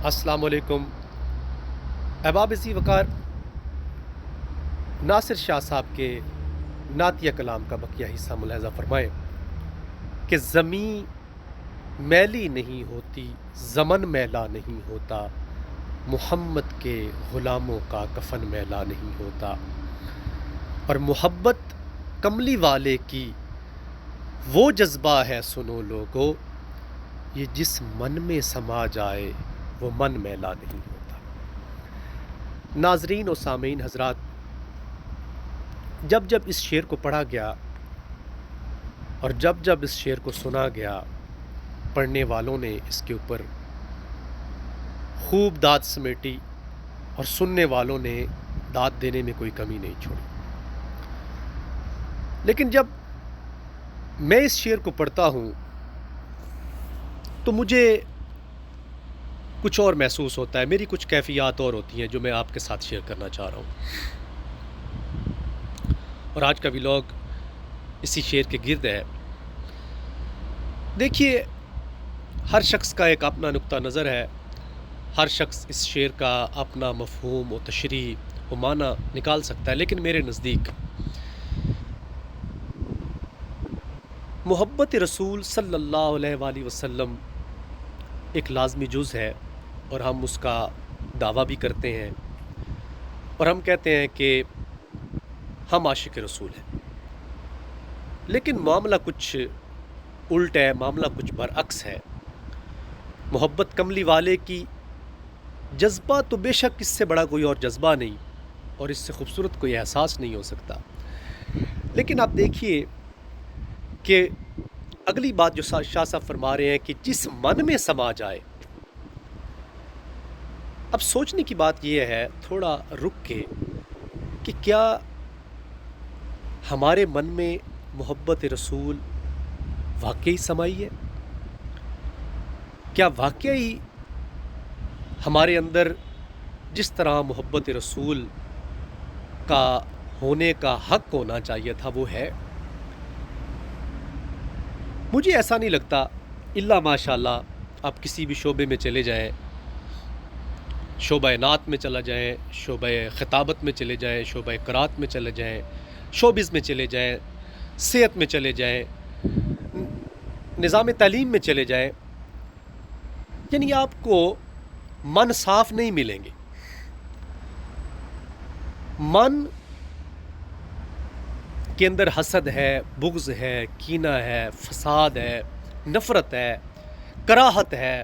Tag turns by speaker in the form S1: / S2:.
S1: السلام علیکم احباب ذی وقار، ناصر شاہ صاحب کے نعتیہ کلام کا بقیہ حصہ ملاحظہ فرمائیں کہ زمین میلی نہیں ہوتی، زمن میلا نہیں ہوتا، محمد کے غلاموں کا کفن میلا نہیں ہوتا، اور محبت کملی والے کی وہ جذبہ ہے سنو لوگو، یہ جس من میں سما جائے وہ من میلا نہیں ہوتا۔ ناظرین و سامعین حضرات، جب جب اس شعر کو پڑھا گیا اور جب جب اس شعر کو سنا گیا، پڑھنے والوں نے اس کے اوپر خوب داد سمیٹی اور سننے والوں نے داد دینے میں کوئی کمی نہیں چھوڑی۔ لیکن جب میں اس شعر کو پڑھتا ہوں تو مجھے کچھ اور محسوس ہوتا ہے، میری کچھ کیفیات اور ہوتی ہیں جو میں آپ کے ساتھ شیئر کرنا چاہ رہا ہوں، اور آج کا ولاگ اسی شعر کے گرد ہے۔ دیکھیے، ہر شخص کا ایک اپنا نقطہ نظر ہے، ہر شخص اس شعر کا اپنا مفہوم و تشریح و معنی نکال سکتا ہے، لیکن میرے نزدیک محبت رسول صلی اللہ علیہ وآلہ وسلم ایک لازمی جز ہے، اور ہم اس کا دعویٰ بھی کرتے ہیں، اور ہم کہتے ہیں کہ ہم عاشق رسول ہیں۔ لیکن معاملہ کچھ الٹ ہے، معاملہ کچھ برعکس ہے۔ محبت کملی والے کی جذبہ تو بے شک اس سے بڑا کوئی اور جذبہ نہیں، اور اس سے خوبصورت کوئی احساس نہیں ہو سکتا۔ لیکن آپ دیکھیے کہ اگلی بات جو شاہ صاحب فرما رہے ہیں کہ جس من میں سما جائے، اب سوچنے کی بات یہ ہے تھوڑا رک کے کہ کیا ہمارے من میں محبت رسول واقعی سمائی ہے؟ کیا واقعی ہمارے اندر جس طرح محبت رسول کا ہونے کا حق ہونا چاہیے تھا وہ ہے؟ مجھے ایسا نہیں لگتا، الا ماشاء اللہ آپ کسی بھی شعبے میں چلے جائیں، شعبہ نعت میں چلا جائیں، شعبہ خطابت میں چلے جائیں، شعبہ قرات میں چلے جائیں، شوبز میں چلے جائیں، صحت میں چلے جائیں، نظام تعلیم میں چلے جائیں، یعنی آپ کو من صاف نہیں ملیں گے۔ من کے اندر حسد ہے، بغض ہے، کینہ ہے، فساد ہے، نفرت ہے، کراہت ہے،